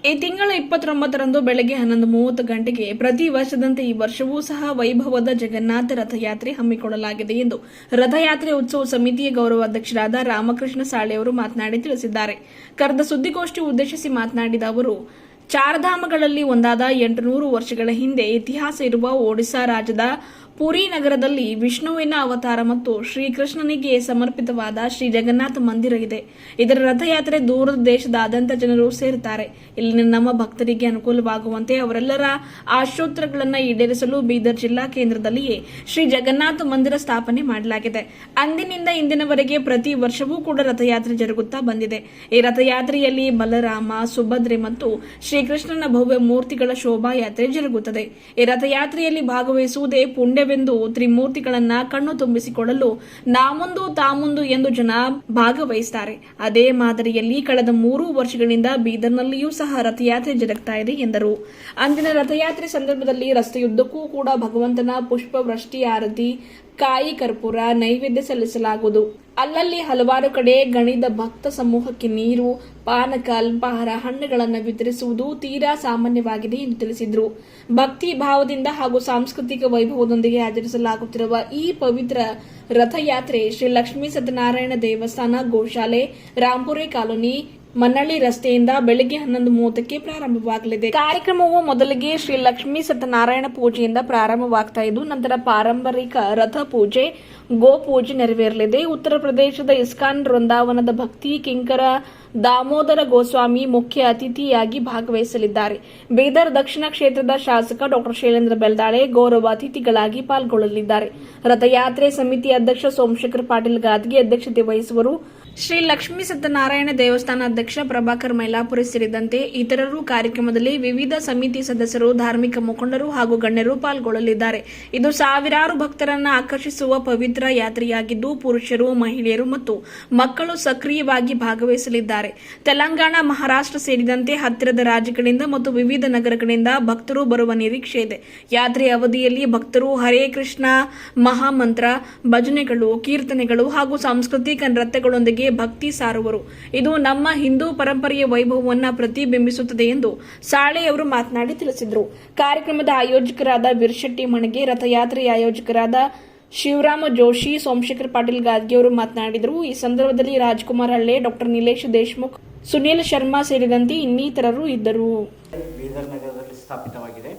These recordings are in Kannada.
ಈ ತಿಂಗಳ 29ರಂದು ಬೆಳಗ್ಗೆ 11:30 ಗಂಟೆಗೆ ಪ್ರತಿ ವರ್ಷದಂತೆ ಈ ವರ್ಷವೂ ಸಹ ವೈಭವದ ಜಗನ್ನಾಥ ರಥಯಾತ್ರೆ ಹಮ್ಮಿಕೊಳ್ಳಲಾಗಿದೆ ಎಂದು ರಥಯಾತ್ರೆ ಉತ್ಸವ ಸಮಿತಿಯ ಗೌರವಾಧ್ಯಕ್ಷರಾದ ರಾಮಕೃಷ್ಣ ಸಾಳೆಯವರು ಮಾತನಾಡಿ ತಿಳಿಸಿದ್ದಾರೆ. ಕರೆದ ಸುದ್ದಿಗೋಷ್ಠಿ ಉದ್ದೇಶಿಸಿ ಮಾತನಾಡಿದ ಅವರು, ಚಾರಧಾಮಗಳಲ್ಲಿ ಒಂದಾದ 800 ವರ್ಷಗಳ ಹಿಂದೆ ಇತಿಹಾಸ ಇರುವ ಒಡಿಶಾ ರಾಜ್ಯದ ಪುರಿ ನಗರದಲ್ಲಿ ವಿಷ್ಣುವಿನ ಅವತಾರ ಮತ್ತು ಶ್ರೀಕೃಷ್ಣನಿಗೆ ಸಮರ್ಪಿತವಾದ ಶ್ರೀ ಜಗನ್ನಾಥ ಮಂದಿರ ಇದೆ. ಇದರ ರಥಯಾತ್ರೆ ದೂರದ ದೇಶದಾದ್ಯಂತ ಜನರು ಸೇರುತ್ತಾರೆ. ಇಲ್ಲಿನ ನಮ್ಮ ಭಕ್ತರಿಗೆ ಅನುಕೂಲವಾಗುವಂತೆ ಅವರೆಲ್ಲರ ಆಶೋತ್ತರಗಳನ್ನು ಈಡೇರಿಸಲು ಬೀದರ್ ಜಿಲ್ಲಾ ಕೇಂದ್ರದಲ್ಲಿಯೇ ಶ್ರೀ ಜಗನ್ನಾಥ ಮಂದಿರ ಸ್ಥಾಪನೆ ಮಾಡಲಾಗಿದೆ. ಅಂದಿನಿಂದ ಇಂದಿನವರೆಗೆ ಪ್ರತಿ ವರ್ಷವೂ ಕೂಡ ರಥಯಾತ್ರೆ ಜರುಗುತ್ತಾ ಬಂದಿದೆ. ಈ ರಥಯಾತ್ರೆಯಲ್ಲಿ ಬಲರಾಮ, ಸುಭದ್ರೆ ಮತ್ತು ಶ್ರೀಕೃಷ್ಣನ ಭವ್ಯ ಮೂರ್ತಿಗಳ ಶೋಭಾಯಾತ್ರೆ ಜರುಗುತ್ತದೆ. ಈ ರಥಯಾತ್ರೆಯಲ್ಲಿ ಭಾಗವಹಿಸುವುದೇ ಪುಣ್ಯವೆಂದು ತ್ರಿಮೂರ್ತಿಗಳನ್ನ ಕಣ್ಣು ತುಂಬಿಸಿಕೊಳ್ಳಲು ನಾಮುಂದು ತಾಮುಂದು ಎಂದು ಜನ ಭಾಗವಹಿಸುತ್ತಾರೆ. ಅದೇ ಮಾದರಿಯಲ್ಲಿ ಕಳೆದ 3 ವರ್ಷಗಳಿಂದ ಬೀದರ್ನಲ್ಲಿಯೂ ಸಹ ರಥಯಾತ್ರೆ ಜರುಗುತ್ತಾ ಇದೆ ಎಂದರು. ಅಂದಿನ ರಥಯಾತ್ರೆ ಸಂದರ್ಭದಲ್ಲಿ ರಸ್ತೆಯುದ್ದಕ್ಕೂ ಕೂಡ ಭಗವಂತನ ಪುಷ್ಪವೃಷ್ಟಿ, ಆರತಿ, ಕಾಯಿ ಕರ್ಪೂರ, ನೈವೇದ್ಯ ಸಲ್ಲಿಸಲಾಗುವುದು. ಅಲ್ಲಲ್ಲಿ ಹಲವಾರು ಕಡೆ ಗಣಿದ ಭಕ್ತ ಸಮೂಹಕ್ಕೆ ನೀರು, ಪಾನಕ, ಅಲ್ಪಾಹಾರ, ಹಣ್ಣುಗಳನ್ನು ವಿತರಿಸುವುದು ತೀರಾ ಸಾಮಾನ್ಯವಾಗಿದೆ ಎಂದು ತಿಳಿಸಿದರು. ಭಕ್ತಿ ಭಾವದಿಂದ ಹಾಗೂ ಸಾಂಸ್ಕೃತಿಕ ವೈಭವದೊಂದಿಗೆ ಆಚರಿಸಲಾಗುತ್ತಿರುವ ಈ ಪವಿತ್ರ ರಥಯಾತ್ರೆ ಶ್ರೀ ಲಕ್ಷ್ಮೀ ಸತ್ಯನಾರಾಯಣ ದೇವಸ್ಥಾನ, ಗೋಶಾಲೆ, ರಾಂಪುರೆ ಕಾಲೋನಿ, ಮನ್ನಳ್ಳಿ ರಸ್ತೆಯಿಂದ ಬೆಳಗ್ಗೆ 11:30ಕ್ಕೆ ಪ್ರಾರಂಭವಾಗಲಿದೆ. ಕಾರ್ಯಕ್ರಮವು ಮೊದಲಿಗೆ ಶ್ರೀ ಲಕ್ಷ್ಮೀ ಸತ್ಯನಾರಾಯಣ ಪೂಜೆಯಿಂದ ಪ್ರಾರಂಭವಾಗ್ತಾ ಇದ್ದು, ನಂತರ ಪಾರಂಪರಿಕ ರಥ ಪೂಜೆ, ಗೋ ಪೂಜೆ ನೆರವೇರಲಿದೆ. ಉತ್ತರ ಪ್ರದೇಶದ ಇಸ್ಕಾನ್ ವೃಂದಾವನದ ಭಕ್ತಿ ಕಿಂಕರ ದಾಮೋದರ ಗೋಸ್ವಾಮಿ ಮುಖ್ಯ ಅತಿಥಿಯಾಗಿ ಭಾಗವಹಿಸಲಿದ್ದಾರೆ. ಬೀದರ್ ದಕ್ಷಿಣ ಕ್ಷೇತ್ರದ ಶಾಸಕ ಡಾ ಶೈಲೇಂದ್ರ ಬೆಲ್ದಾಳೆ ಗೌರವ ಅತಿಥಿಗಳಾಗಿ ಪಾಲ್ಗೊಳ್ಳಲಿದ್ದಾರೆ. ರಥಯಾತ್ರೆ ಸಮಿತಿ ಅಧ್ಯಕ್ಷ ಸೋಮಶೇಖರ್ ಪಾಟೀಲ್ ಗಾದ್ಗೆ ಅಧ್ಯಕ್ಷತೆ ವಹಿಸುವರು. ಶ್ರೀ ಲಕ್ಷ್ಮೀ ಸತ್ಯನಾರಾಯಣ ದೇವಸ್ಥಾನ ಅಧ್ಯಕ್ಷ ಪ್ರಭಾಕರ್ ಮೈಲಾಪುರಿ ಸೇರಿದಂತೆ ಇತರರು ಕಾರ್ಯಕ್ರಮದಲ್ಲಿ ವಿವಿಧ ಸಮಿತಿ ಸದಸ್ಯರು, ಧಾರ್ಮಿಕ ಮುಖಂಡರು ಹಾಗೂ ಗಣ್ಯರು ಪಾಲ್ಗೊಳ್ಳಲಿದ್ದಾರೆ. ಇದು ಸಾವಿರಾರು ಭಕ್ತರನ್ನು ಆಕರ್ಷಿಸುವ ಪವಿತ್ರ ಯಾತ್ರೆಯಾಗಿದ್ದು, ಪುರುಷರು, ಮಹಿಳೆಯರು ಮತ್ತು ಮಕ್ಕಳು ಸಕ್ರಿಯವಾಗಿ ಭಾಗವಹಿಸಲಿದ್ದಾರೆ. ತೆಲಂಗಾಣ, ಮಹಾರಾಷ್ಟ್ರ ಸೇರಿದಂತೆ ಹತ್ತಿರದ ರಾಜ್ಯಗಳಿಂದ ಮತ್ತು ವಿವಿಧ ನಗರಗಳಿಂದ ಭಕ್ತರು ಬರುವ ನಿರೀಕ್ಷೆ ಇದೆ. ಯಾತ್ರೆಯ ಅವಧಿಯಲ್ಲಿ ಭಕ್ತರು ಹರೇ ಕೃಷ್ಣ ಮಹಾಮಂತ್ರ, ಭಜನೆಗಳು, ಕೀರ್ತನೆಗಳು ಹಾಗೂ ಸಾಂಸ್ಕೃತಿಕ ನೃತ್ಯಗಳೊಂದಿಗೆ ಭಕ್ತಿ ಸಾರುವರು. ಇದು ನಮ್ಮ ಹಿಂದೂ ಪರಂಪರೆಯ ವೈಭವವನ್ನು ಪ್ರತಿಬಿಂಬಿಸುತ್ತದೆ ಎಂದು ಸಾಳೆಯವರು ಮಾತನಾಡಿ ತಿಳಿಸಿದರು. ಕಾರ್ಯಕ್ರಮದ ಆಯೋಜಕರಾದ ವೀರಶೆಟ್ಟಿ ಮಣಗೆ, ರಥಯಾತ್ರೆಯ ಆಯೋಜಕರಾದ ಶಿವರಾಮ ಜೋಶಿ, ಸೋಮಶೇಖರ್ ಪಾಟೀಲ್ ಗಾದ್ಗೆ ಅವರು ಮಾತನಾಡಿದರು. ಈ ಸಂದರ್ಭದಲ್ಲಿ ರಾಜ್ಕುಮಾರ್ ಹಳ್ಳೆ, ಡಾ ನಿಲೇಶ್ ದೇಶಮುಖ್, ಸುನೀಲ್ ಶರ್ಮಾ ಸೇರಿದಂತೆ ಇನ್ನಿತರರು ಇದ್ದರು. ಬೀದರ್ ನಗರದಲ್ಲಿ ಸ್ಥಾಪಿತವಾಗಿದೆ.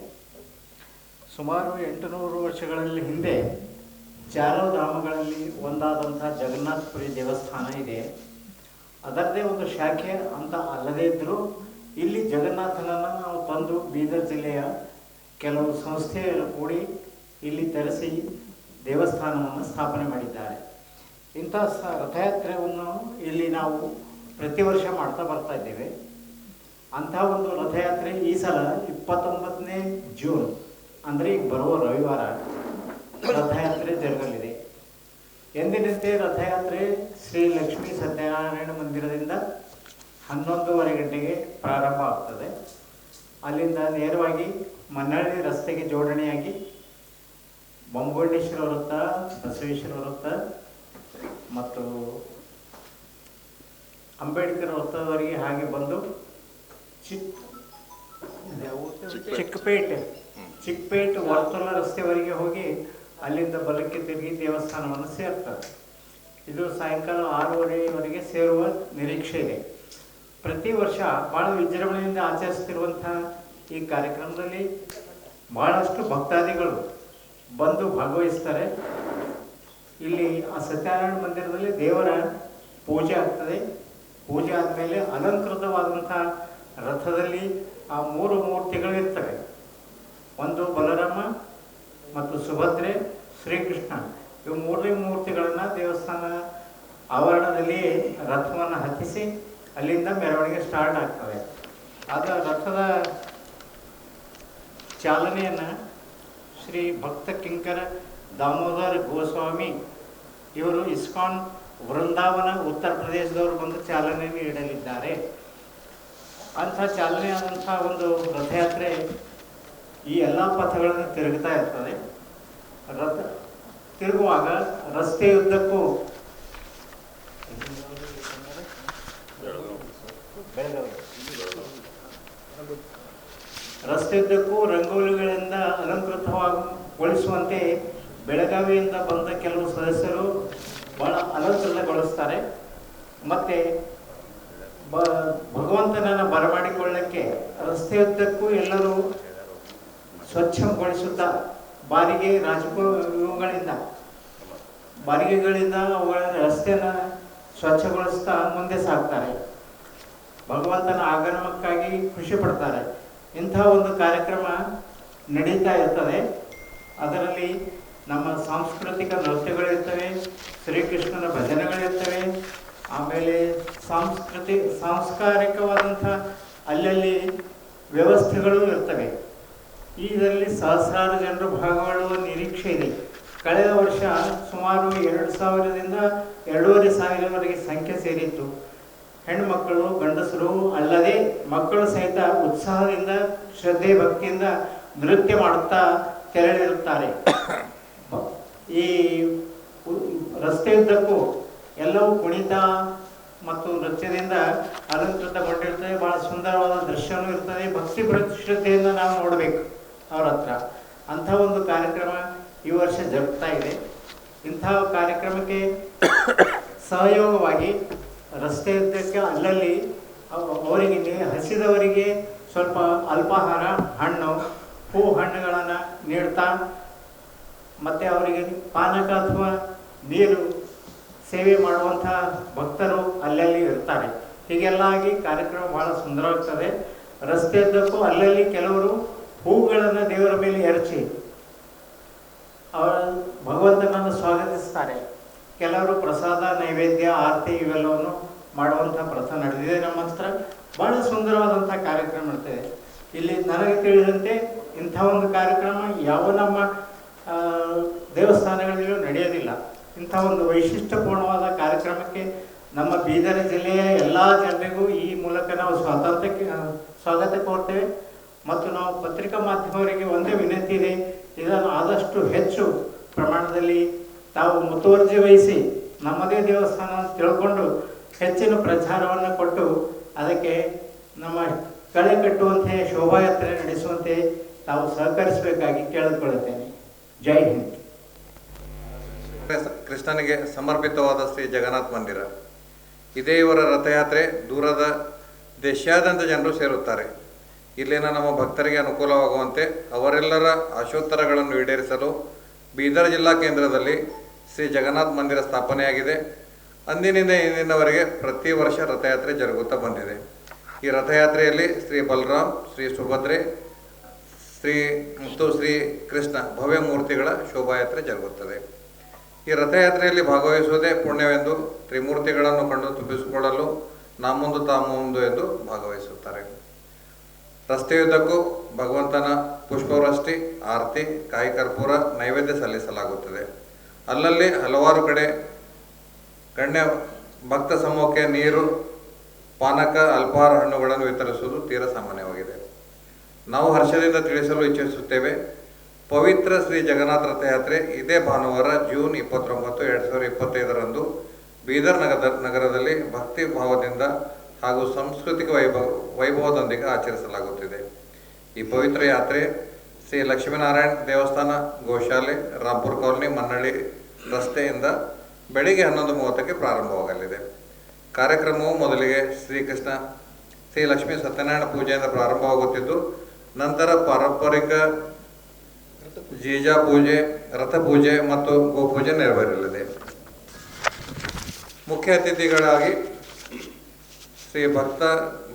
ಸುಮಾರು 800 ವರ್ಷಗಳಲ್ಲಿ ಹಿಂದೆ ಚಾರಧಾಮಗಳಲ್ಲಿ ಒಂದಾದಂಥ ಜಗನ್ನಾಥಪುರಿ ದೇವಸ್ಥಾನ ಇದೆ. ಅದರದೇ ಒಂದು ಶಾಖೆ ಅಂತ ಅಲ್ಲದೇ ಇದ್ದರೂ ಇಲ್ಲಿ ಜಗನ್ನಾಥನನ್ನು ನಾವು ತಂದು ಬೀದರ್ ಜಿಲ್ಲೆಯ ಕೆಲವು ಸಂಸ್ಥೆಗಳು ಕೂಡಿ ಇಲ್ಲಿ ತರಿಸಿ ದೇವಸ್ಥಾನವನ್ನು ಸ್ಥಾಪನೆ ಮಾಡಿದ್ದಾರೆ. ಇಂಥ ರಥಯಾತ್ರೆಯನ್ನು ಇಲ್ಲಿ ನಾವು ಪ್ರತಿ ವರ್ಷ ಮಾಡ್ತಾ ಬರ್ತಾ ಇದ್ದೇವೆ. ಅಂಥ ಒಂದು ರಥಯಾತ್ರೆ ಈ ಸಲ 29ನೇ ಜೂನ್ ಅಂದರೆ ಈಗ ಬರುವ ರವಿವಾರ ರಥಯಾತ್ರೆ ಜರುಗಲಿದೆ. ಎಂದಿನಂತೆ ರಥಯಾತ್ರೆ ಶ್ರೀ ಲಕ್ಷ್ಮೀ ಸತ್ಯನಾರಾಯಣ ಮಂದಿರದಿಂದ 11:30 ಗಂಟೆಗೆ ಪ್ರಾರಂಭ ಆಗ್ತದೆ. ಅಲ್ಲಿಂದ ನೇರವಾಗಿ ಮನ್ನಳ್ಳಿ ರಸ್ತೆಗೆ ಜೋಡಣೆಯಾಗಿ ಬೊಮ್ಮಗೊಂಡೇಶ್ವರ ವೃತ್ತ, ಬಸವೇಶ್ವರ ವೃತ್ತ ಮತ್ತು ಅಂಬೇಡ್ಕರ್ ವೃತ್ತದವರೆಗೆ ಹಾಗೆ ಬಂದು ಚಿಕ್ಕಪೇಟ್ ವರ್ತುಲ ರಸ್ತೆವರೆಗೆ ಹೋಗಿ ಅಲ್ಲಿಂದ ಬಲಕ್ಕೆ ತಿರುಗಿ ದೇವಸ್ಥಾನವನ್ನು ಸೇರ್ತಾರೆ. ಇದು ಸಾಯಂಕಾಲ 6:30ವರೆಗೆ ಸೇರುವ ನಿರೀಕ್ಷೆ ಇದೆ. ಪ್ರತಿ ವರ್ಷ ಬಹಳ ವಿಜೃಂಭಣೆಯಿಂದ ಆಚರಿಸುತ್ತಿರುವಂತಹ ಈ ಕಾರ್ಯಕ್ರಮದಲ್ಲಿ ಬಹಳಷ್ಟು ಭಕ್ತಾದಿಗಳು ಬಂದು ಭಾಗವಹಿಸ್ತಾರೆ. ಇಲ್ಲಿ ಆ ಸತ್ಯನಾರಾಯಣ ಮಂದಿರದಲ್ಲಿ ದೇವರ ಪೂಜೆ ಆಗ್ತದೆ. ಪೂಜೆ ಆದಮೇಲೆ ಅಲಂಕೃತವಾದಂಥ ರಥದಲ್ಲಿ ಆ 3 ಮೂರ್ತಿಗಳು ಇರ್ತವೆ. ಒಂದು ಬಲರಾಮ ಮತ್ತು ಸುಭದ್ರೆ, ಶ್ರೀಕೃಷ್ಣ. ಇವು 3 ಮೂರ್ತಿಗಳನ್ನು ದೇವಸ್ಥಾನ ಆವರಣದಲ್ಲಿ ರಥವನ್ನು ಹತ್ತಿಸಿ ಅಲ್ಲಿಂದ ಮೆರವಣಿಗೆ ಸ್ಟಾರ್ಟ್ ಆಗ್ತವೆ. ಆದ ರಥದ ಚಾಲನೆಯನ್ನು ಶ್ರೀ ಭಕ್ತ ಕಿಂಕರ ದಾಮೋದರ ಗೋಸ್ವಾಮಿ ಇವರು ಇಸ್ಕಾನ್ ವೃಂದಾವನ ಉತ್ತರ ಪ್ರದೇಶದವರು ಬಂದು ಚಾಲನೆಯನ್ನು ನೀಡಲಿದ್ದಾರೆ. ಅಂಥ ಚಾಲನೆಯಾದಂಥ ಒಂದು ರಥಯಾತ್ರೆ ಈ ಎಲ್ಲ ಪಥಗಳನ್ನು ತಿರುಗುತ್ತಾ ಇರ್ತದೆ. ರಥ ತಿರುಗುವಾಗ ರಸ್ತೆಯುದ್ದಕ್ಕೂ ರಸ್ತೆಯುದ್ದಕ್ಕೂ ರಂಗೋಲಿಗಳಿಂದ ಅಲಂಕೃತಗೊಳಿಸುವಂತೆ ಬೆಳಗಾವಿಯಿಂದ ಬಂದ ಕೆಲವು ಸದಸ್ಯರು ಬಹಳ ಅಲಂಕೃತಗೊಳಿಸ್ತಾರೆ. ಮತ್ತು ಭಗವಂತನನ್ನು ಬರಮಾಡಿಕೊಳ್ಳಕ್ಕೆ ರಸ್ತೆಯುದ್ದಕ್ಕೂ ಎಲ್ಲರೂ ಸ್ವಚ್ಛಗೊಳಿಸುತ್ತಾ ಬಾರಿಗೆಗಳಿಂದ ಅವುಗಳ ರಸ್ತೆಯನ್ನು ಸ್ವಚ್ಛಗೊಳಿಸ್ತಾ ಮುಂದೆ ಸಾಗ್ತಾರೆ. ಭಗವಂತನ ಆಗಮನಕ್ಕಾಗಿ ಖುಷಿ ಪಡ್ತಾರೆ. ಇಂಥ ಒಂದು ಕಾರ್ಯಕ್ರಮ ನಡೀತಾ ಇರ್ತದೆ. ಅದರಲ್ಲಿ ನಮ್ಮ ಸಾಂಸ್ಕೃತಿಕ ನೃತ್ಯಗಳಿರ್ತವೆ, ಶ್ರೀಕೃಷ್ಣನ ಭಜನೆಗಳಿರ್ತವೆ, ಆಮೇಲೆ ಸಾಂಸ್ಕಾರಿಕವಾದಂಥ ಅಲ್ಲಲ್ಲಿ ವ್ಯವಸ್ಥೆಗಳು ಇರ್ತವೆ. ಇದರಲ್ಲಿ ಸಹಸ್ರಾರು ಜನರು ಭಾಗಗೊಳ್ಳುವ ನಿರೀಕ್ಷೆ ಇದೆ. ಕಳೆದ ವರ್ಷ ಸುಮಾರು 2,000ದಿಂದ 2,500ವರೆಗೆ ಸಂಖ್ಯೆ ಸೇರಿತ್ತು. ಹೆಣ್ಣುಮಕ್ಕಳು, ಗಂಡಸರು ಅಲ್ಲದೆ ಮಕ್ಕಳು ಸಹಿತ ಉತ್ಸಾಹದಿಂದ, ಶ್ರದ್ಧೆ, ಭಕ್ತಿಯಿಂದ ನೃತ್ಯ ಮಾಡುತ್ತಾ ತೆರಳಿರುತ್ತಾರೆ. ಈ ರಸ್ತೆಯುದ್ದಕ್ಕೂ ಎಲ್ಲವೂ ಕುಣಿತ ಮತ್ತು ನೃತ್ಯದಿಂದ ಅಲಂಕೃತಗೊಂಡಿರ್ತದೆ. ಬಹಳ ಸುಂದರವಾದ ದೃಶ್ಯವೂ ಇರ್ತದೆ. ಭಕ್ತಿ ಶ್ರದ್ಧೆಯಿಂದ ನಾವು ನೋಡಬೇಕು ಅವ್ರ ಹತ್ರ. ಅಂಥ ಒಂದು ಕಾರ್ಯಕ್ರಮ ಈ ವರ್ಷ ಜರುಗ್ತಾ ಇದೆ. ಇಂಥ ಕಾರ್ಯಕ್ರಮಕ್ಕೆ ಸಹಯೋಗವಾಗಿ ರಸ್ತೆಯುದ್ದಕ್ಕೆ ಅಲ್ಲಲ್ಲಿ ಅವರಿಗೆ ಹಸಿದವರಿಗೆ ಸ್ವಲ್ಪ ಅಲ್ಪಾಹಾರ, ಹಣ್ಣು, ಹಣ್ಣುಗಳನ್ನು ನೀಡ್ತಾ ಮತ್ತು ಅವರಿಗೆ ಪಾನಕ ಅಥವಾ ನೀರು ಸೇವೆ ಮಾಡುವಂಥ ಭಕ್ತರು ಅಲ್ಲಲ್ಲಿ ಇರ್ತಾರೆ. ಹೀಗೆಲ್ಲ ಆಗಿ ಕಾರ್ಯಕ್ರಮ ಬಹಳ ಸುಂದರವಾಗ್ತದೆ. ರಸ್ತೆಯುದ್ದಕ್ಕೂ ಅಲ್ಲಲ್ಲಿ ಕೆಲವರು ಹೂಗಳನ್ನು ದೇವರ ಮೇಲೆ ಎರಚಿ ಭಗವಂತನನ್ನು ಸ್ವಾಗತಿಸ್ತಾರೆ. ಕೆಲವರು ಪ್ರಸಾದ, ನೈವೇದ್ಯ, ಆರತಿ ಇವೆಲ್ಲವನ್ನು ಮಾಡುವಂಥ ಪ್ರಥಾ ನಡೆದಿದೆ ನಮ್ಮ ಹತ್ರ. ಬಹಳ ಸುಂದರವಾದಂಥ ಕಾರ್ಯಕ್ರಮ ಇರ್ತದೆ. ಇಲ್ಲಿ ನನಗೆ ತಿಳಿದಂತೆ ಇಂಥ ಒಂದು ಕಾರ್ಯಕ್ರಮ ಯಾವ ನಮ್ಮ ದೇವಸ್ಥಾನಗಳಲ್ಲೂ ನಡೆಯೋದಿಲ್ಲ. ಇಂಥ ಒಂದು ವೈಶಿಷ್ಟ್ಯಪೂರ್ಣವಾದ ಕಾರ್ಯಕ್ರಮಕ್ಕೆ ನಮ್ಮ ಬೀದರ ಜಿಲ್ಲೆಯ ಎಲ್ಲ ಜನರಿಗೂ ಈ ಮೂಲಕ ನಾವು ಸ್ವಾಗತ ಕೋರ್ತೇವೆ. ಮತ್ತು ನಾವು ಪತ್ರಿಕಾ ಮಾಧ್ಯಮವರಿಗೆ ಒಂದೇ ವಿನಂತಿ ಇದೆ, ಇದನ್ನು ಆದಷ್ಟು ಹೆಚ್ಚು ಪ್ರಮಾಣದಲ್ಲಿ ತಾವು ಮುತುವರ್ಜಿ ವಹಿಸಿ ನಮ್ಮದೇ ದೇವಸ್ಥಾನ ತಿಳ್ಕೊಂಡು ಹೆಚ್ಚಿನ ಪ್ರಚಾರವನ್ನು ಕೊಟ್ಟು ಅದಕ್ಕೆ ನಮ್ಮ ಕಳೆ ಕಟ್ಟುವಂತೆ, ಶೋಭಾಯಾತ್ರೆ ನಡೆಸುವಂತೆ ತಾವು ಸಹಕರಿಸಬೇಕಾಗಿ ಕೇಳಿಕೊಳ್ಳುತ್ತೇನೆ. ಜೈ ಹಿಂದ್. ಕೃಷ್ಣನಿಗೆ ಸಮರ್ಪಿತವಾದ ಶ್ರೀ ಜಗನ್ನಾಥ ಮಂದಿರ. ಇದೇ ಇವರ ರಥಯಾತ್ರೆ. ದೂರದ ದೇಶಾದ್ಯಂತ ಜನರು ಸೇರುತ್ತಾರೆ. ಇಲ್ಲಿನ ನಮ್ಮ ಭಕ್ತರಿಗೆ ಅನುಕೂಲವಾಗುವಂತೆ ಅವರೆಲ್ಲರ ಆಶೋತ್ತರಗಳನ್ನು ಈಡೇರಿಸಲು ಬೀದರ್ ಜಿಲ್ಲಾ ಕೇಂದ್ರದಲ್ಲಿ ಶ್ರೀ ಜಗನ್ನಾಥ ಮಂದಿರ ಸ್ಥಾಪನೆಯಾಗಿದೆ. ಅಂದಿನಿಂದ ಇಂದಿನವರೆಗೆ ಪ್ರತಿ ವರ್ಷ ರಥಯಾತ್ರೆ ಜರುಗುತ್ತಾ ಬಂದಿದೆ. ಈ ರಥಯಾತ್ರೆಯಲ್ಲಿ ಶ್ರೀ ಬಲರಾಮ್, ಶ್ರೀ ಸುಭದ್ರೆ, ಮತ್ತು ಶ್ರೀ ಕೃಷ್ಣ ಭವ್ಯ ಮೂರ್ತಿಗಳ ಶೋಭಾಯಾತ್ರೆ ಜರುಗುತ್ತದೆ. ಈ ರಥಯಾತ್ರೆಯಲ್ಲಿ ಭಾಗವಹಿಸುವುದೇ ಪುಣ್ಯವೆಂದು ತ್ರಿಮೂರ್ತಿಗಳನ್ನು ಕಂಡು ತುಂಬಿಸಿಕೊಳ್ಳಲು ನಮ್ಮುಂದು ತಾಮುಂದು ಎಂದು ಭಾಗವಹಿಸುತ್ತಾರೆ. ರಸ್ತೆಯುದ್ದಕ್ಕೂ ಭಗವಂತನ ಪುಷ್ಪವೃಷ್ಟಿ, ಆರತಿ, ಕಾಯಿ ಕರ್ಪೂರ ನೈವೇದ್ಯ ಸಲ್ಲಿಸಲಾಗುತ್ತದೆ. ಅಲ್ಲಲ್ಲಿ ಹಲವಾರು ಕಡೆ ಗಣ್ಯ ಭಕ್ತ ಸಮೂಹಕ್ಕೆ ನೀರು, ಪಾನಕ, ಅಲ್ಪಾಹಾರ, ಹಣ್ಣುಗಳನ್ನು ವಿತರಿಸುವುದು ತೀರ ಸಾಮಾನ್ಯವಾಗಿದೆ. ನಾವು ಹರ್ಷದಿಂದ ತಿಳಿಸಲು ಇಚ್ಛಿಸುತ್ತೇವೆ, ಪವಿತ್ರ ಶ್ರೀ ಜಗನ್ನಾಥ ರಥಯಾತ್ರೆ ಇದೇ ಭಾನುವಾರ ಜೂನ್ 29, 2025ರಂದು ಬೀದರ್ ನಗರದಲ್ಲಿ ಭಕ್ತಿ ಭಾವದಿಂದ ಹಾಗೂ ಸಾಂಸ್ಕೃತಿಕ ವೈಭವದೊಂದಿಗೆ ಆಚರಿಸಲಾಗುತ್ತಿದೆ. ಈ ಪವಿತ್ರ ಯಾತ್ರೆ ಶ್ರೀ ಲಕ್ಷ್ಮೀನಾರಾಯಣ ದೇವಸ್ಥಾನ, ಗೋಶಾಲೆ, ರಾಂಪುರ್ ಕಾಲೋನಿ, ಮನ್ನಳ್ಳಿ ರಸ್ತೆಯಿಂದ ಬೆಳಿಗ್ಗೆ 11:30ಕ್ಕೆ ಪ್ರಾರಂಭವಾಗಲಿದೆ. ಕಾರ್ಯಕ್ರಮವು ಮೊದಲಿಗೆ ಶ್ರೀ ಲಕ್ಷ್ಮೀ ಸತ್ಯನಾರಾಯಣ ಪೂಜೆಯಿಂದ ಪ್ರಾರಂಭವಾಗುತ್ತಿದ್ದು, ನಂತರ ಪಾರಂಪರಿಕ ಜೀಜಾ ಪೂಜೆ, ರಥ ಪೂಜೆ ಮತ್ತು ಗೋಪೂಜೆ ನೆರವೇರಲಿದೆ. ಮುಖ್ಯ ಅತಿಥಿಗಳಾಗಿ ಶ್ರೀ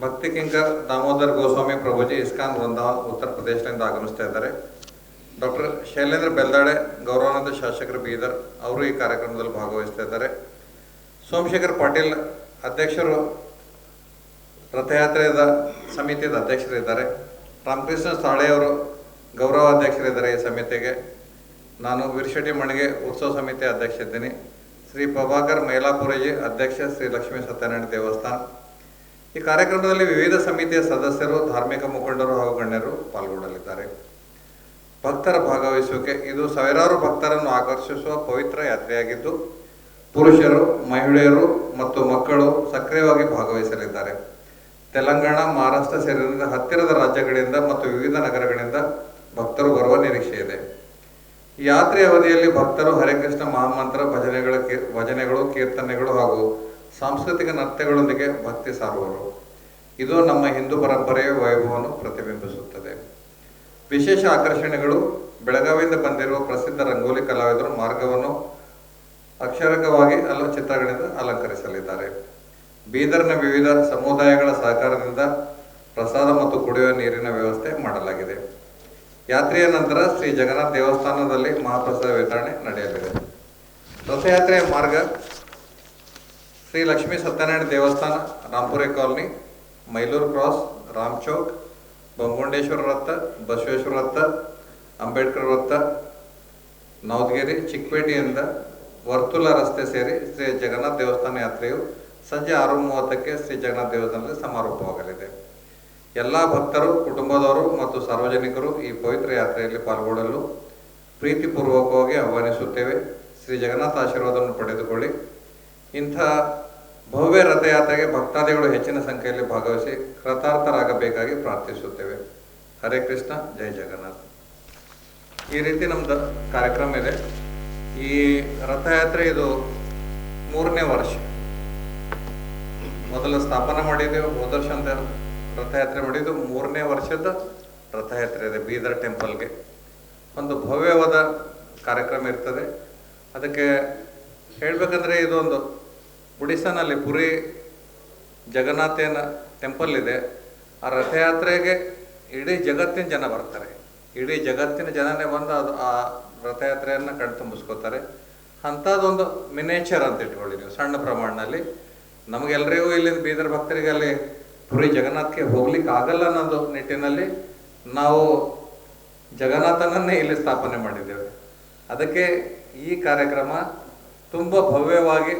ಭಕ್ತಿ ಕಿಂಕರ್ ದಾಮೋದರ್ ಗೋಸ್ವಾಮಿ ಪ್ರಭುಜಿ, ಇಸ್ಕಾನ್ ವೃಂದಾವನ್, ಉತ್ತರ ಪ್ರದೇಶದಿಂದ ಆಗಮಿಸ್ತಾ ಇದ್ದಾರೆ. ಡಾಕ್ಟರ್ ಶೈಲೇಂದ್ರ ಬೆಲ್ದಾಡೆ, ಗೌರವಾನ್ವಿತ ಶಾಸಕರು ಬೀದರ್, ಅವರು ಈ ಕಾರ್ಯಕ್ರಮದಲ್ಲಿ ಭಾಗವಹಿಸ್ತಾ ಇದ್ದಾರೆ. ಸೋಮಶೇಖರ್ ಪಾಟೀಲ್ ಅಧ್ಯಕ್ಷರು, ರಥಯಾತ್ರೆಯ ಸಮಿತಿಯ ಅಧ್ಯಕ್ಷರಿದ್ದಾರೆ. ರಾಮಕೃಷ್ಣ ಸಾಳೆಯವರು ಗೌರವಾಧ್ಯಕ್ಷರಿದ್ದಾರೆ ಈ ಸಮಿತಿಗೆ. ನಾನು ವೀರಶೆಟ್ಟಿ ಮಣಿಗೆ ಉತ್ಸವ ಸಮಿತಿ ಅಧ್ಯಕ್ಷ ಇದ್ದೀನಿ. ಶ್ರೀ ಪ್ರಭಾಕರ್ ಮೈಲಾಪುರಜಿ ಅಧ್ಯಕ್ಷ, ಶ್ರೀ ಲಕ್ಷ್ಮೀ ಸತ್ಯನಾರಾಯಣ ದೇವಸ್ಥಾನ. ಈ ಕಾರ್ಯಕ್ರಮದಲ್ಲಿ ವಿವಿಧ ಸಮಿತಿಯ ಸದಸ್ಯರು, ಧಾರ್ಮಿಕ ಮುಖಂಡರು ಹಾಗೂ ಗಣ್ಯರು ಪಾಲ್ಗೊಳ್ಳಲಿದ್ದಾರೆ. ಭಕ್ತರ ಭಾಗವಹಿಸುವಿಕೆ ಇದು ಸಾವಿರಾರು ಭಕ್ತರನ್ನು ಆಕರ್ಷಿಸುವ ಪವಿತ್ರ ಯಾತ್ರೆಯಾಗಿದ್ದು, ಪುರುಷರು, ಮಹಿಳೆಯರು ಮತ್ತು ಮಕ್ಕಳು ಸಕ್ರಿಯವಾಗಿ ಭಾಗವಹಿಸಲಿದ್ದಾರೆ. ತೆಲಂಗಾಣ, ಮಹಾರಾಷ್ಟ್ರ ಸೇರಿದಂತೆ ಹತ್ತಿರದ ರಾಜ್ಯಗಳಿಂದ ಮತ್ತು ವಿವಿಧ ನಗರಗಳಿಂದ ಭಕ್ತರು ಬರುವ ನಿರೀಕ್ಷೆ ಇದೆ. ಈ ಯಾತ್ರೆಯ ಅವಧಿಯಲ್ಲಿ ಭಕ್ತರು ಹರೇಕೃಷ್ಣ ಮಹಾಮಂತ್ರ, ಭಜನೆಗಳು, ಕೀರ್ತನೆಗಳು ಹಾಗೂ ಸಾಂಸ್ಕೃತಿಕ ನೃತ್ಯಗಳೊಂದಿಗೆ ಭಕ್ತಿ ಸಾರುವರು. ಇದು ನಮ್ಮ ಹಿಂದೂ ಪರಂಪರೆಯ ವೈಭವವನ್ನು ಪ್ರತಿಬಿಂಬಿಸುತ್ತದೆ. ವಿಶೇಷ ಆಕರ್ಷಣೆಗಳು: ಬೆಳಗಾವಿಯಿಂದ ಬಂದಿರುವ ಪ್ರಸಿದ್ಧ ರಂಗೋಲಿ ಕಲಾವಿದರು ಮಾರ್ಗವನ್ನು ಅಕ್ಷರಕವಾಗಿ ಚಿತ್ರಗಳಿಂದ ಅಲಂಕರಿಸಲಿದ್ದಾರೆ. ಬೀದರ್ನ ವಿವಿಧ ಸಮುದಾಯಗಳ ಸಹಕಾರದಿಂದ ಪ್ರಸಾದ ಮತ್ತು ಕುಡಿಯುವ ನೀರಿನ ವ್ಯವಸ್ಥೆ ಮಾಡಲಾಗಿದೆ. ಯಾತ್ರೆಯ ನಂತರ ಶ್ರೀ ಜಗನ್ನಾಥ ದೇವಸ್ಥಾನದಲ್ಲಿ ಮಹಾಪ್ರಸಾದ ವಿತರಣೆ ನಡೆಯಲಿದೆ. ರಥಯಾತ್ರೆಯ ಮಾರ್ಗ: ಶ್ರೀ ಲಕ್ಷ್ಮೀ ಸತ್ಯನಾರಾಯಣ ದೇವಸ್ಥಾನ, ರಾಂಪುರೆ ಕಾಲೋನಿ, ಮೈಲೂರು ಕ್ರಾಸ್, ರಾಮ್ ಚೌಕ್, ಬಂಗುಂಡೇಶ್ವರ ವೃತ್ತ, ಬಸವೇಶ್ವರ ವೃತ್ತ, ಅಂಬೇಡ್ಕರ್ ವೃತ್ತ, ನವದಗಿರಿ, ಚಿಕ್ಕಪೇಟೆಯಿಂದ ವರ್ತುಲ ರಸ್ತೆ ಸೇರಿ ಶ್ರೀ ಜಗನ್ನಾಥ ದೇವಸ್ಥಾನ ಯಾತ್ರೆಯು ಸಂಜೆ 6:30ಕ್ಕೆ ಶ್ರೀ ಜಗನ್ನಾಥ ದೇವಸ್ಥಾನದಲ್ಲಿ ಸಮಾರೋಪವಾಗಲಿದೆ. ಎಲ್ಲ ಭಕ್ತರು, ಕುಟುಂಬದವರು ಮತ್ತು ಸಾರ್ವಜನಿಕರು ಈ ಪವಿತ್ರ ಯಾತ್ರೆಯಲ್ಲಿ ಪಾಲ್ಗೊಳ್ಳಲು ಪ್ರೀತಿಪೂರ್ವಕವಾಗಿ ಆಹ್ವಾನಿಸುತ್ತೇವೆ. ಶ್ರೀ ಜಗನ್ನಾಥ ಆಶೀರ್ವಾದವನ್ನು ಪಡೆದುಕೊಳ್ಳಿ. ಇಂಥ ಭವ್ಯ ರಥಯಾತ್ರೆಗೆ ಭಕ್ತಾದಿಗಳು ಹೆಚ್ಚಿನ ಸಂಖ್ಯೆಯಲ್ಲಿ ಭಾಗವಹಿಸಿ ಕೃತಾರ್ಥರಾಗಬೇಕಾಗಿ ಪ್ರಾರ್ಥಿಸುತ್ತೇವೆ. ಹರೇ ಕೃಷ್ಣ, ಜೈ ಜಗನ್ನಾಥ. ಈ ರೀತಿ ನಮ್ಮದು ಕಾರ್ಯಕ್ರಮ ಇದೆ. ಈ ರಥಯಾತ್ರೆ ಇದು 3ನೇ ವರ್ಷ. ಮೊದಲು ಸ್ಥಾಪನೆ ಮಾಡಿದ್ದೆವು, ಹೋದ ವರ್ಷ ರಥಯಾತ್ರೆ ಮಾಡಿದ್ದು. 3ನೇ ವರ್ಷದ ರಥಯಾತ್ರೆ ಇದೆ. ಬೀದರ್ ಟೆಂಪಲ್ಗೆ ಒಂದು ಭವ್ಯವಾದ ಕಾರ್ಯಕ್ರಮ ಇರ್ತದೆ. ಅದಕ್ಕೆ ಹೇಳಬೇಕಂದ್ರೆ ಇದೊಂದು ಒಡಿಸ್ಸಾನಲ್ಲಿ ಪುರಿ ಜಗನ್ನಾಥನ ಟೆಂಪಲ್ ಇದೆ. ಆ ರಥಯಾತ್ರೆಗೆ ಇಡೀ ಜಗತ್ತಿನ ಜನ ಬರ್ತಾರೆ. ಇಡೀ ಜಗತ್ತಿನ ಜನನೇ ಬಂದು ಆ ರಥಯಾತ್ರೆಯನ್ನು ಕಣ್ತುಂಬಿಸ್ಕೋತಾರೆ. ಅಂಥದ್ದೊಂದು ಮಿನೇಚರ್ ಅಂತ ಇಟ್ಕೊಳ್ಳಿ ನೀವು, ಸಣ್ಣ ಪ್ರಮಾಣದಲ್ಲಿ. ನಮಗೆಲ್ಲರಿಗೂ ಇಲ್ಲಿಂದ ಬೀದರ್ ಭಕ್ತರಿಗೆ ಅಲ್ಲಿ ಪುರಿ ಜಗನ್ನಾಥ್ಗೆ ಹೋಗ್ಲಿಕ್ಕೆ ಆಗಲ್ಲ ಅನ್ನೋದು ನಿಟ್ಟಿನಲ್ಲಿ ನಾವು ಜಗನ್ನಾಥನನ್ನೇ ಇಲ್ಲಿ ಸ್ಥಾಪನೆ ಮಾಡಿದ್ದೇವೆ. ಅದಕ್ಕೆ ಈ ಕಾರ್ಯಕ್ರಮ ತುಂಬ ಭವ್ಯವಾಗಿ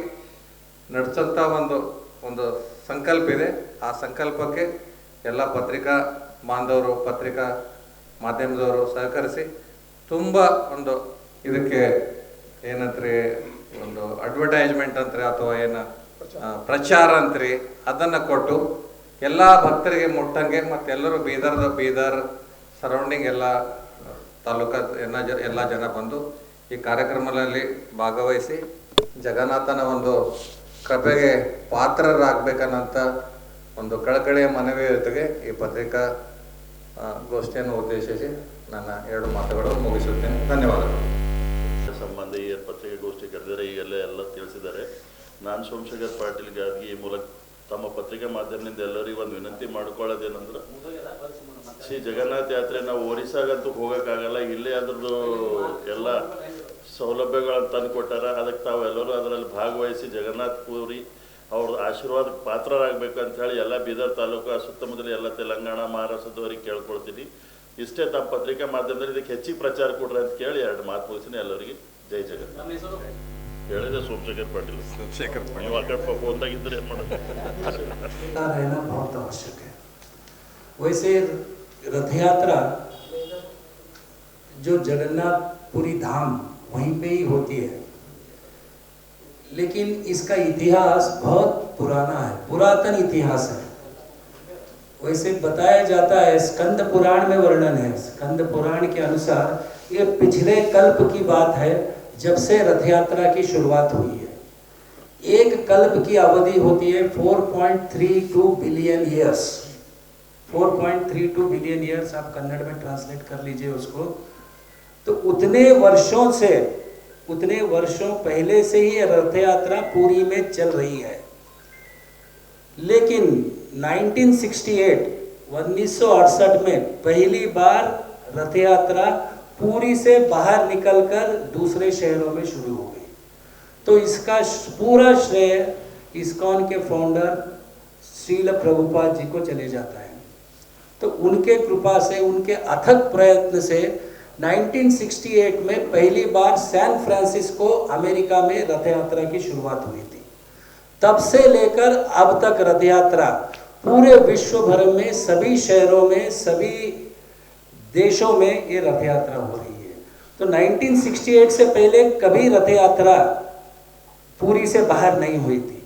ನಡೆಸೋಂಥ ಒಂದು ಸಂಕಲ್ಪ ಇದೆ. ಆ ಸಂಕಲ್ಪಕ್ಕೆ ಎಲ್ಲ ಪತ್ರಿಕಾ ಬಾಂಧವರು, ಪತ್ರಿಕಾ ಮಾಧ್ಯಮದವರು ಸಹಕರಿಸಿ ತುಂಬ ಇದಕ್ಕೆ ಏನಂತ್ರಿ, ಒಂದು ಅಡ್ವರ್ಟೈಸ್ಮೆಂಟ್ ಅಂತ್ರಿ ಅಥವಾ ಏನು ಪ್ರಚಾರ ಅಂತ್ರಿ, ಅದನ್ನು ಕೊಟ್ಟು ಎಲ್ಲ ಭಕ್ತರಿಗೆ ಮುಟ್ಟಂಗೆ ಮತ್ತು ಎಲ್ಲರೂ ಬೀದರ್ ಸರೌಂಡಿಂಗ್ ಎಲ್ಲ ತಾಲೂಕಾ ಎಲ್ಲ ಜನ ಬಂದು ಈ ಕಾರ್ಯಕ್ರಮದಲ್ಲಿ ಭಾಗವಹಿಸಿ ಜಗನ್ನಾಥನ ಒಂದು ಕೃಪೆಗೆ ಪಾತ್ರರಾಗಬೇಕನ್ನಂಥ ಒಂದು ಕಳಕಳಿಯ ಮನವಿಯ ಜೊತೆಗೆ ಈ ಪತ್ರಿಕಾ ಗೋಷ್ಠಿಯನ್ನು ಉದ್ದೇಶಿಸಿ ನನ್ನ 2 ಮಾತುಗಳು ಮುಗಿಸುತ್ತೇನೆ. ಧನ್ಯವಾದಗಳು. ಸಂಬಂಧ ಈ ಪತ್ರಿಕಾಗೋಷ್ಠಿ ಕರೆದಿದ್ದಾರೆ, ಈಗೆಲ್ಲ ತಿಳಿಸಿದ್ದಾರೆ. ನಾನು ಸೋಮಶೇಖರ್ ಪಾಟೀಲ್ ಗಾದ್ಗಿ ಈ ಮೂಲಕ ತಮ್ಮ ಪತ್ರಿಕಾ ಮಾಧ್ಯಮದಿಂದ ಎಲ್ಲರಿಗೂ ಒಂದು ವಿನಂತಿ ಮಾಡ್ಕೊಳ್ಳೋದೇನಂದ್ರೆ, ಶ್ರೀ ಜಗನ್ನಾಥ ಯಾತ್ರೆ ನಾವು ಒರಿಸ್ಸಾಗಂತೂ ಹೋಗೋಕ್ಕಾಗಲ್ಲ. ಇಲ್ಲೇ ಅದ್ರದ್ದು ಎಲ್ಲ ಸೌಲಭ್ಯಗಳನ್ನು ತಂದು ಕೊಟ್ಟಾರ. ಅದಕ್ಕೆ ತಾವೆಲ್ಲರೂ ಅದರಲ್ಲಿ ಭಾಗವಹಿಸಿ ಜಗನ್ನಾಥ ಪುರಿ ಅವ್ರ ಆಶೀರ್ವಾದಕ್ಕೆ ಪಾತ್ರರಾಗಬೇಕು ಅಂಥೇಳಿ ಎಲ್ಲ ಬೀದರ್ ತಾಲೂಕು ಸುತ್ತಮುತ್ತಲ ಎಲ್ಲ ತೆಲಂಗಾಣ, ಮಹಾರಾಷ್ಟ್ರದವ್ರಿಗೆ ಕೇಳ್ಕೊಳ್ತೀನಿ. ಇಷ್ಟೇ ತಮ್ಮ ಪತ್ರಿಕಾ ಮಾಧ್ಯಮದಲ್ಲಿ ಇದಕ್ಕೆ ಹೆಚ್ಚಿಗೆ ಪ್ರಚಾರ ಕೊಡ್ರಿ ಅಂತ ಕೇಳಿ 2 ಮಾತು ಮುಗಿಸ್ತೀನಿ. ಎಲ್ಲರಿಗೆ ಜೈ ಜಗನ್ನಾಥ. ಹೇಳಿದೆ ಸೋಮಶೇಖರ್ ಪಾಟೀಲ್. ನೀವು ಆ ಕಡೆ ಫೋನ್ದಾಗಿದ್ದರೆ ಏನು ಮಾಡೋದು? रहना बहुत आवश्यक है। वैसे रथ यात्रा जो जगन्नाथपुरी धाम वहीं पे ही होती है, लेकिन इसका इतिहास बहुत पुराना है, पुरातन इतिहास है। वैसे बताया जाता है, स्कंद पुराण में वर्णन है, स्कंद पुराण के अनुसार ये पिछले कल्प की बात है, जब से रथ यात्रा की शुरुआत हुई है। एक कल्प की अवधि होती है 4.32 बिलियन ईयर्स। 4.32 बिलियन ईयर्स आप कन्नड़ में ट्रांसलेट कर लीजिए उसको। तो उतने वर्षों पहले से ही रथ यात्रा पुरी में चल रही है। लेकिन 1968 में पहली बार रथ यात्रा पुरी से बाहर निकलकर दूसरे शहरों में शुरू हो गई। तो इसका पूरा श्रेय इस्कॉन के फाउंडर श्रील प्रभुपाद जी को चले जाता है। तो उनके कृपा से, उनके अथक प्रयत्न से 1968 में पहली बार सैन फ्रांसिस्को अमेरिका में रथ यात्रा की शुरुआत हुई थी। तब से लेकर अब तक रथ यात्रा पूरे विश्व भर में सभी शहरों में, सभी देशों में ये रथ यात्रा हो रही है। तो 1968 से पहले कभी रथ यात्रा पूरी से बाहर नहीं हुई थी,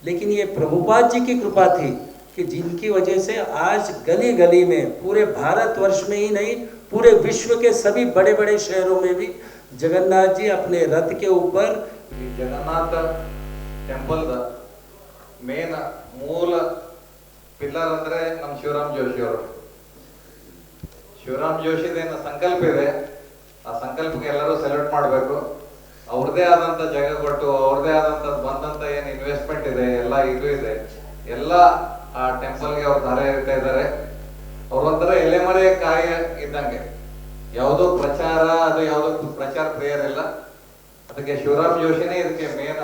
लेकिन ये प्रभुपाद जी की कृपा थी कि जिनकी वजह से आज गली गली में पूरे भारतवर्ष में ही नहीं पूरे विश्व के सभी बड़े बड़े शहरों में भी जगन्नाथ जी अपने रथ के ऊपर ಈ ಜಗನ್ನಾಥ ಟೆಂಪಲ್ದ ಮೇನ್ ಮೂಲ ಪಿಲ್ಲರ್ ಅಂದ್ರೆ ನಮ್ಮ ಶಿವರಾಮ್ ಜೋಶಿ ಅವರು. ಶಿವರಾಮ್ ಜೋಶಿದೇನು ಸಂಕಲ್ಪ ಇದೆ, ಆ ಸಂಕಲ್ಪಕ್ಕೆ ಎಲ್ಲರೂ ಸೆಲೆಕ್ಟ್ ಮಾಡಬೇಕು. ಅವ್ರದೇ ಆದಂತ ಜಾಗ ಕೊಟ್ಟು ಅವ್ರದೇ ಆದಂತ ಬಂದಂತ ಏನ್ ಇನ್ವೆಸ್ಟ್ಮೆಂಟ್ ಇದೆ ಎಲ್ಲ ಇದು ಇದೆ, ಎಲ್ಲ ಆ ಟೆಂಪಲ್ಗೆ ಅವ್ರು ದಾರ ಇರ್ತಾ ಇದ್ದಾರೆ. ಅವ್ರೊಂಥರ ಎಲೆಮರೆ ಕಾಯ ಇದ್ದಂಗೆ, ಯಾವುದೋ ಪ್ರಚಾರ ಅದು ಯಾವುದೋ ಪ್ರಚಾರ ಪ್ರೇಯರ್ ಇಲ್ಲ. ಅದಕ್ಕೆ ಶಿವರಾಮ್ ಜೋಶಿನೇ ಇದಕ್ಕೆ ಮೇನ್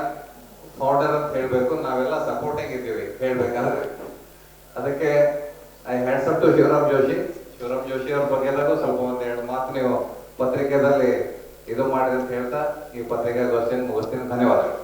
ಫೌಂಡರ್ ಅಂತ ಹೇಳ್ಬೇಕು. ನಾವೆಲ್ಲ ಸಪೋರ್ಟಿಂಗ್ ಇದ್ದೀವಿ ಹೇಳ್ಬೇಕಾದ್ರೆ. ಅದಕ್ಕೆ I hands up to Shivaram Joshi. Shivaram Joshi ಅವ್ರ ಬಗ್ಗೆದಾಗೂ ಸ್ವಲ್ಪ ಒಂದೆರಡು ಮಾತು ನೀವು ಪತ್ರಿಕೆದಲ್ಲಿ ಇದು ಮಾಡಿರಿ ಅಂತ ಹೇಳ್ತಾ ಈ ಪತ್ರಿಕಾಗೋಷ್ಠಿಯನ್ನು ಮುಗಿಸ್ತೀನಿ. ಧನ್ಯವಾದಗಳು.